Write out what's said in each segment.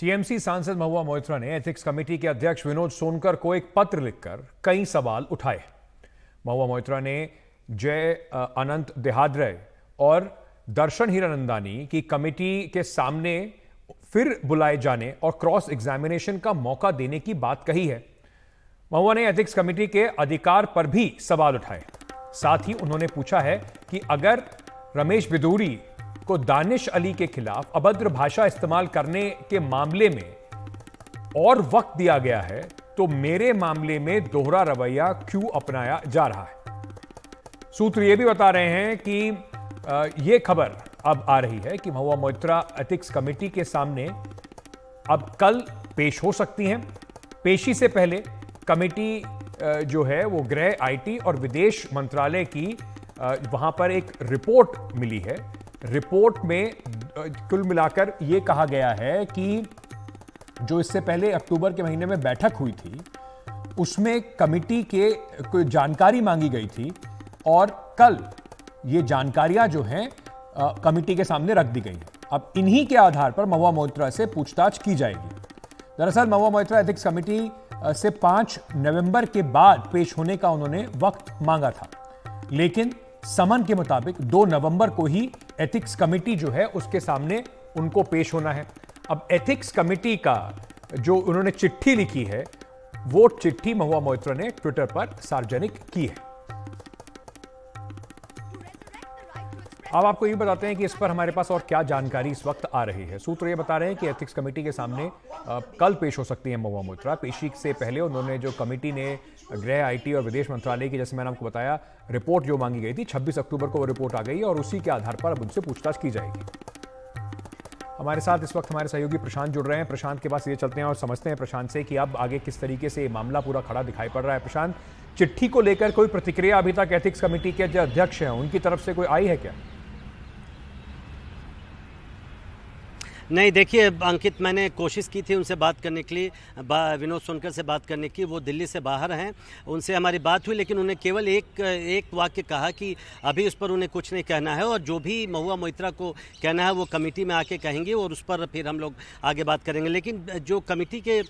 TMC सांसद महुआ मोइत्रा ने ethics committee के अध्यक्ष विनोद सोनकर को एक पत्र लिखकर कई सवाल उठाए। महुआ मोइत्रा ने जय अनंत देहाद्रे और दर्शन हीरानंदानी की कमेटी के सामने फिर बुलाए जाने और क्रॉस एग्जामिनेशन का मौका देने की बात कही है। महुआ ने एथिक्स कमेटी के अधिकार पर भी सवाल उठाए। साथ ही उन्होंने पूछा है कि अगर रमेश बिदूरी को दानिश अली के खिलाफ अभद्र भाषा इस्तेमाल करने के मामले में और वक्त दिया गया है तो मेरे मामले में दोहरा रवैया क्यों अपनाया जा रहा है। सूत्र यह भी बता रहे हैं कि यह खबर अब आ रही है कि महुआ मोइत्रा एथिक्स कमेटी के सामने अब कल पेश हो सकती हैं। पेशी से पहले कमेटी जो है वो गृह, आईटी और विदेश मंत्रालय की वहां पर एक रिपोर्ट मिली है। रिपोर्ट में कुल मिलाकर यह कहा गया है कि जो इससे पहले अक्टूबर के महीने में बैठक हुई थी उसमें कमेटी के कोई जानकारी मांगी गई थी और कल ये जानकारियां जो हैं कमेटी के सामने रख दी गई हैं। अब इन्हीं के आधार पर महुआ मोइत्रा से पूछताछ की जाएगी। दरअसल महुआ मोइत्रा एथिक्स कमेटी से 5 नवंबर के बाद पेश होने का उन्होंने वक्त मांगा था, लेकिन समन के मुताबिक 2 नवंबर को ही एथिक्स कमेटी जो है उसके सामने उनको पेश होना है। अब एथिक्स कमेटी का जो उन्होंने चिट्ठी लिखी है वो चिट्ठी महुआ मोइत्रा ने ट्विटर पर सार्वजनिक की है। अब आपको ये बताते हैं कि इस पर हमारे पास और क्या जानकारी इस वक्त आ रही है। सूत्र ये बता रहे हैं कि एथिक्स कमेटी के सामने कल पेश हो सकती है महुआ मोइत्रा। पेशी से पहले उन्होंने जो कमेटी ने गृह, आईटी और विदेश मंत्रालय की, जैसे मैंने आपको बताया, रिपोर्ट जो मांगी गई थी 26 अक्टूबर को वो रिपोर्ट आ गई और उसी के आधार पर अब उनसे पूछताछ की जाएगी। हमारे साथ इस वक्त हमारे सहयोगी प्रशांत जुड़ रहे हैं। प्रशांत के पास ये चलते हैं और समझते हैं प्रशांत से कि अब आगे किस तरीके से मामला पूरा खड़ा दिखाई पड़ रहा है। प्रशांत, चिट्ठी को लेकर कोई प्रतिक्रिया अभी तक एथिक्स कमेटी के जो अध्यक्ष हैं उनकी तरफ से कोई आई है क्या? नहीं, देखिए अंकित, मैंने कोशिश की थी उनसे बात करने के लिए, विनोद सोनकर से बात करने की। वो दिल्ली से बाहर हैं, उनसे हमारी बात हुई, लेकिन उन्हें केवल एक वाक्य कहा कि अभी उस पर उन्हें कुछ नहीं कहना है और जो भी महुआ मोइत्रा को कहना है वो कमेटी में आके कहेंगे और उस पर फिर हम लोग आगे बात करेंगे। लेकिन जो कमेटी के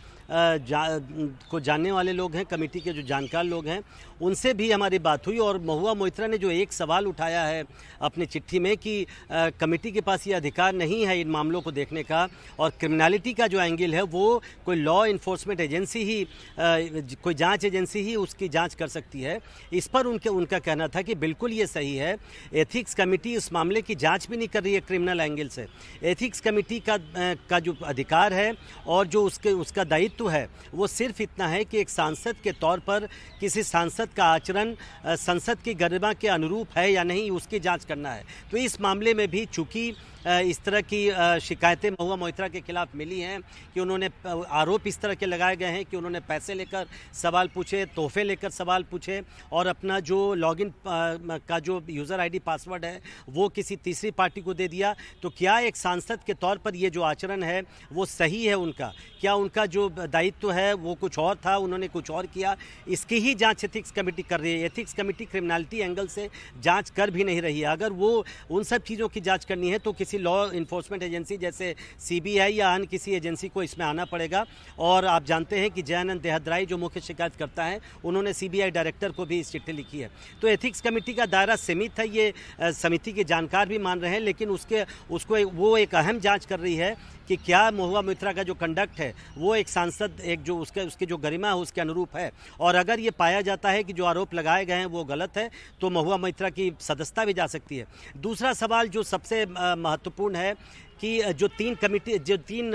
को जानने वाले लोग हैं, कमेटी के जो जानकार लोग हैं, उनसे भी हमारी बात हुई और महुआ मोइत्रा ने जो एक सवाल उठाया है अपनी चिट्ठी में कि कमेटी के पास ये अधिकार नहीं है इन मामलों को देखने का और क्रिमिनलिटी का जो एंगल है वो कोई लॉ इन्फोर्समेंट एजेंसी ही, कोई जांच एजेंसी ही उसकी जांच कर सकती है। इस पर उनका कहना था कि बिल्कुल ये सही है, एथिक्स कमेटी इस मामले की जांच भी नहीं कर रही है क्रिमिनल एंगल से। एथिक्स कमेटी का जो अधिकार है और जो उसका दायित्व है वो सिर्फ इतना है कि एक सांसद के तौर पर किसी सांसद का आचरण संसद की गरिमा के अनुरूप है या नहीं, उसकी जांच करना है। तो इस मामले में भी चूंकि इस तरह की शिकायतें महुआ मोइत्रा के खिलाफ मिली हैं कि उन्होंने आरोप इस तरह के लगाए गए हैं कि उन्होंने पैसे लेकर सवाल पूछे, तोहफे लेकर सवाल पूछे और अपना जो लॉगिन का जो यूज़र आईडी पासवर्ड है वो किसी तीसरी पार्टी को दे दिया। तो क्या एक सांसद के तौर पर ये जो आचरण है वो सही है उनका? क्या उनका जो दायित्व है वो कुछ और था, उन्होंने कुछ और किया? इसकी ही जांच एथिक्स कमेटी कर रही है। एथिक्स कमेटी क्रिमिनलिटी एंगल से जांच कर भी नहीं रही है। अगर वो उन सब चीज़ों की जांच करनी है तो किसी लॉ इन्फोर्समेंट एजेंसी जैसे सीबीआई या अन्य किसी एजेंसी को इसमें आना पड़ेगा। और आप जानते हैं कि जय अनंत देहाद्रे जो मुख्य शिकायत करता है, उन्होंने सीबीआई डायरेक्टर को भी इस चिट्ठी लिखी है। तो एथिक्स कमेटी का दायरा सीमित है, ये समिति के जानकार भी मान रहे हैं, लेकिन उसको वो एक अहम जांच कर रही है कि क्या महुआ मोइत्रा का जो कंडक्ट है वो एक सांसद, एक जो उसकी जो गरिमा है उसके अनुरूप है। और अगर ये पाया जाता है कि जो आरोप लगाए गए हैं वो गलत है तो महुआ मोइत्रा की सदस्यता भी जा सकती है। दूसरा सवाल जो सबसे महत्वपूर्ण है कि जो तीन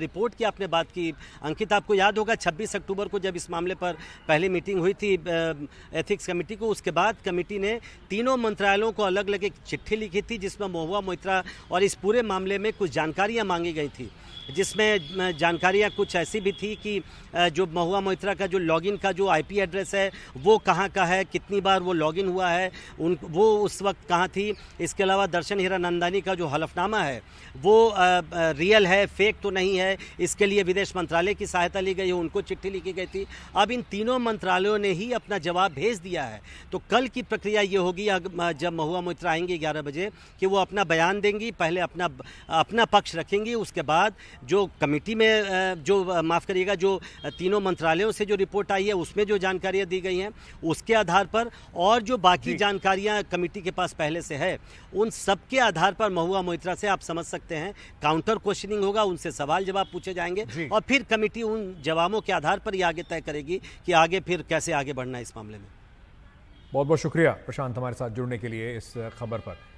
रिपोर्ट की आपने बात की, अंकित, आपको याद होगा 26 अक्टूबर को जब इस मामले पर पहली मीटिंग हुई थी एथिक्स कमेटी को, उसके बाद कमेटी ने तीनों मंत्रालयों को अलग अलग एक चिट्ठी लिखी थी जिसमें महुआ मोइत्रा और इस पूरे मामले में कुछ जानकारियां मांगी गई थी, जिसमें जानकारियां कुछ ऐसी भी थी कि जो महुआ मोइत्रा का जो लॉगिन का जो आईपी एड्रेस है वो कहाँ का है, कितनी बार वो लॉगिन हुआ है, वो उस वक्त कहाँ थी। इसके अलावा दर्शन हीरानंदानी का जो हलफनामा है वो रियल है, फेक तो नहीं है। इसके लिए विदेश मंत्रालय की सहायता ली गई है, उनको चिट्ठी लिखी गई थी। अब इन तीनों मंत्रालयों ने ही अपना जवाब भेज दिया है। तो कल की प्रक्रिया ये होगी जब महुआ मोइत्रा आएंगे 11 बजे कि वो अपना बयान देंगी, पहले अपना पक्ष रखेंगी, उसके बाद जो कमेटी में जो माफ़ करिएगा जो तीनों मंत्रालयों से जो रिपोर्ट आई है उसमें जो जानकारियाँ दी गई हैं उसके आधार पर और जो बाकी जानकारियाँ कमेटी के पास पहले से है उन सब के आधार पर महुआ मोइत्रा से आप समझ सकते हैं काउंटर क्वेश्चनिंग होगा, उनसे सवाल जवाब पूछे जाएंगे और फिर कमेटी उन जवाबों के आधार पर ही आगे तय करेगी कि आगे फिर कैसे आगे बढ़ना है इस मामले में। बहुत बहुत शुक्रिया प्रशांत हमारे साथ जुड़ने के लिए इस खबर पर।